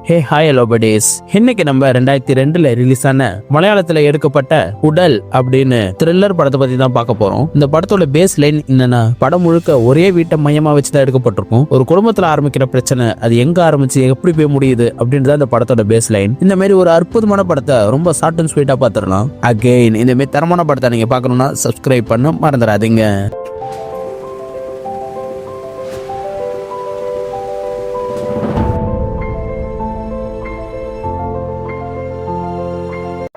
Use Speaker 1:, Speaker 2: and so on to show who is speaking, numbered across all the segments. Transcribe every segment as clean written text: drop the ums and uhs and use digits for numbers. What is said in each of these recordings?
Speaker 1: Hey hi hello buddies. இன்னைக்கு நம்ம 2002ல release ஆன மலையாளத்துல எடுக்கப்பட்ட உடல் அப்படின்னு த்ரில்லர் படத்தை பத்தி தான் பார்க்க போறோம். இந்த படத்தோட பேஸ் லைன் என்னன்னா, படம் முழுக்க ஒரே வீட்டை மையமா வச்சுதான் எடுக்கப்பட்டிருக்கும். ஒரு குடும்பத்துல ஆரம்பிக்கிற பிரச்சனை அது எங்க ஆரம்பிச்சு எப்படி போய் முடியுது அப்படின்றத இந்த படத்தோட பேஸ் லைன். இந்த மாதிரி ஒரு அற்புதமான படத்தை ரொம்ப ஷார்ட் அண்ட் ஸ்வீட்டா பார்த்துடலாம். அகைன் இந்த மாதிரி தரமான படத்தை நீங்க பார்க்கணும்னா சப்ஸ்கிரைப் பண்ண மறந்துடாதீங்க.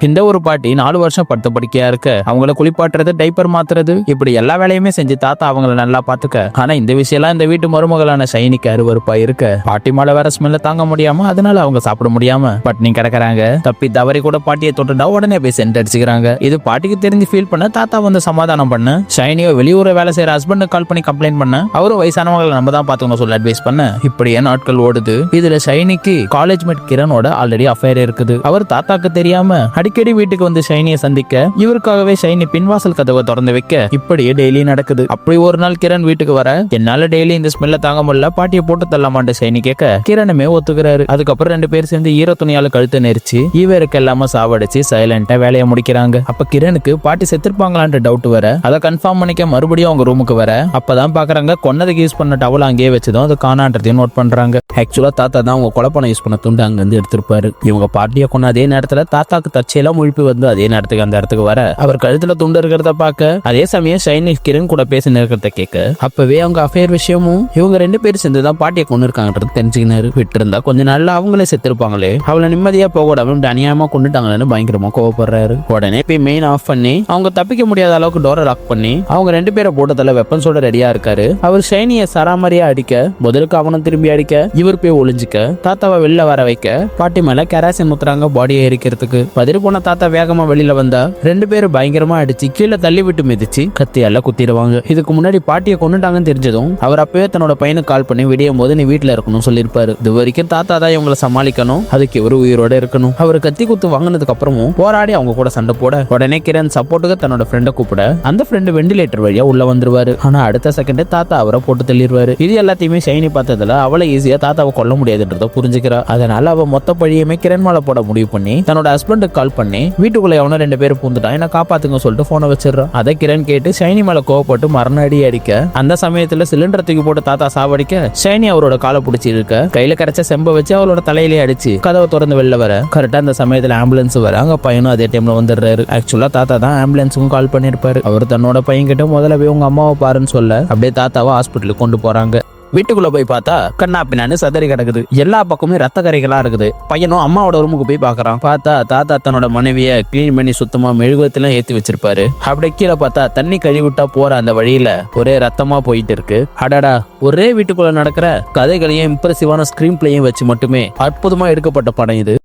Speaker 1: இந்த ஒரு பாட்டி 4 வருஷம் படுத்த படிக்கையா இருக்க அவங்கள குளிப்பாட்டுறது, டைப்பர் மாத்துறது, இப்படி எல்லா வேலையுமே செஞ்சு தாத்தா அவங்கள நல்லா பாத்துக்க. ஆனா இந்த விஷயம்லாம் இந்த வீட்டு மருமகளான ஷைனிக்கு அருவருப்பா இருக்க பாட்டி மேல வேற ஸ்மெல்ல தாங்க முடியாம அதனால அவங்க சாப்பிட முடியாம பட்னி கிடக்குறாங்க. தப்பி தவறி கூட பாட்டியை தொட்டுட்டா உடனே போய் சென்ட் அடிச்சுக்கிறாங்க. இது பாட்டிக்கு தெரிஞ்சு ஃபீல் பண்ண தாத்தா வந்து சமாதானம் பண்ண, ஷைனியோ வெளியூர வேலை செய்யற ஹஸ்பண்ட் கால் பண்ணி கம்ப்ளைண்ட் பண்ண, அவரும் வயசானவங்களை நம்ம தான் பாத்துக்கணும் சொல்லி அட்வைஸ் பண்ண, இப்படியே நாட்கள் ஓடுது. இதுல ஷைனிக்கு காலேஜ் மேட் கிரணோட ஆல்ரெடி அஃபேர் இருக்குது. அவர் தாத்தாக்கு தெரியாம அடிக்கடி வீட்டுக்கு வந்து ஷைனியை சந்திக்க, இவருக்காகவே ஷைனி பின்வாசல் கதவை திறந்து வைக்க, இப்படியே டெய்லி நடக்குது. அப்படி ஒரு நாள் கிரண் வீட்டுக்கு வர, என்னால டெய்லி இந்த ஸ்மெல்ல தாங்க முடியல, பாட்டியை போட்டு தள்ளமாட்ட ஷைனி கேட்க கிரணுமே ஒத்துக்கிறாரு. அதுக்கப்புறம் 2 பேர் சேர்ந்து ஈர துணியால கழுத்து நெரிச்சு இவருக்கு எல்லாம சாவடிச்சு சைலண்டா வேலையை முடிக்கிறாங்க. அப்ப கிரணுக்கு பாட்டி செத்துருப்பாங்களான்ற டவுட் வர, அதை கன்ஃபார்ம் பண்ணிக்க மறுபடியும் அவங்க ரூமுக்கு வர, அப்பதான் பாக்குறாங்க கொன்னதுக்கு யூஸ் பண்ண டவல் அங்கேயே வச்சதும் அது காணான்றதையும் நோட் பண்றாங்க. ஆக்சுவலா தாத்தா தான் அவங்க கொலைப்பணம் யூஸ் பண்ண துண்டு அங்க இருந்து எடுத்திருப்பாரு. இவங்க பாட்டியை கொன்ன அதே நேரத்துல தாத்தாக்கு தச்சையெல்லாம் முழிப்பு வந்து அதே நேரத்துக்கு அந்த இடத்துக்கு வர, அவர் கழுத்துல துண்டு இருக்கிறத பார்க்க, அதே சமயம் ஷைனி கிரண் கூட பேசி இருக்கிறத கேட்க, அப்பவே அவங்க அஃபேர் விஷயமும் இவங்க 2 பேரும் சேர்ந்துதான் பாட்டியை கொண்டு இருக்காங்கன்றது தெரிஞ்சுக்கினாரு. விட்டு இருந்தா கொஞ்ச நாள்ல அவங்களே செத்துருப்பாங்களே, அவளை நிம்மதியா போக அநியாயமா கொண்டுட்டாங்கன்னு பயங்கரமா கோவப்படுறாரு. உடனே போய் மெயின் ஆஃப் பண்ணி அவங்க தப்பிக்க முடியாத அளவுக்கு டோரை லாக் பண்ணி அவங்க 2 பேரை போட்டதால வெப்பன்ஸோட ரெடியா இருக்காரு. அவர் ஷைனியை சராமரியா அடிக்க, முதலுக்கு அவனும் திரும்பி அடிக்க, இவர் போய் ஒளிஞ்சிக்க, தாத்தாவை வெளில வர வைக்க, பாட்டி மேல கெராசின் ஊத்துறாங்க பாடியை எரிக்கிறதுக்கு. பதிரு போன தாத்தா வேகமா வெளியில வந்தா 2 பேரும் பயங்கரமா அடிச்சு கீழே தள்ளி விட்டு மிதிச்சு கத்தியால குத்திடுவாங்க. இதுக்கு முன்னாடி பாட்டியை கொண்டுட்டாங்கன்னு தெரிஞ்சதும் அவர் அப்பவே தன்னோட பையனுக்கு கால் பண்ணி விடியும் போது நீ வீட்டுல இருக்கணும் சொல்லிருப்பாரு. இது வரைக்கும் தாத்தா தான் இவங்களை சமாளிக்கணும், அதுக்கு இவரு உயிரோட இருக்கணும். அவர் கத்தி குத்து வாங்கினதுக்கு அப்புறமும் போராடி அவங்க கூட சண்டை போட, உடனே கிரண் சப்போர்ட்டுக்கு தன்னோட ஃப்ரெண்டை கூப்பிட, அந்த ஃப்ரெண்டு வெண்டிலேட்டர் வழியா உள்ள வந்துருவாரு. ஆனா அடுத்த செகண்ட் தாத்தா அவரை போட்டு தள்ளிடுவாரு. இது எல்லாத்தையுமே ஷைனி பார்த்ததுல அவளை ஈஸியா தாத்தாவை கொல்ல முடியாதுன்றத புரிஞ்சுக்கிறா. அதனால அவ மொத்த பழியுமே கிரண் மேல போட முடிவு பண்ணி தன்னோட ஹஸ்பண்டுக்கு கால் பண்ணி வீட்டுக்குள்ள எவனோ 2 பேரும் பூந்துட்டான் என்ன காப்பாத்துங்க சொல்லிட்டு போனை வச்சிடறான். அதை கிரண் கேட்டு ஷைனி மேல கோவப்பட்டு மரணடி அடிக்க, அந்த சமயத்துல சிலிண்டர் தூக்கி போட்டு தாத்தா சாவடிக்க, ஷைனி அவரோட காலை பிடிச்சி இருக்க, கையில கரைச்ச செம்ப வச்சு அவளோட தலையிலேயே அடிச்சு கதவை திறந்து வெளில வர, கரெக்டா அந்த சமயத்துல ஆம்புலன்ஸ் வர, அங்க பையனும் அதே டைம்ல வந்துடுறாரு. ஆக்சுவலா தாத்தா தான் ஆம்புலன்ஸுக்கும் கால் பண்ணிருப்பாரு. அவர் தன்னோட பையன் கிட்ட முதல்ல போய் உங்க அம்மாவை பாருன்னு சொல்ல, அப்படியே தாத்தாவை ஹாஸ்பிட்டலுக்கு கொண்டு போறாங்க. வீட்டுக்குள்ள போய் பார்த்தா கண்ணா பின்னான்னு சதறி கிடக்குது. எல்லா பக்கமே ரத்த கரைகளா இருக்குது. பையனும் அம்மாவோட ரூமுக்கு போய் பாக்குறான். பார்த்தா தாத்தா தன்னோட மனைவிய கிளீன் பண்ணி சுத்தமா மெழுகுவத்திலாம் ஏத்தி வச்சிருப்பாரு. அப்படியே கீழே பார்த்தா தண்ணி கழுவிட்டா போற அந்த வழியில ஒரே ரத்தமா போயிட்டு இருக்கு. அடடா, ஒரே வீட்டுக்குள்ள நடக்கிற கதைகளையும் இம்ப்ரெசிவான ஸ்கிரீன் பிளேயும் வச்சு மட்டுமே அற்புதமா எடுக்கப்பட்ட படம் இது.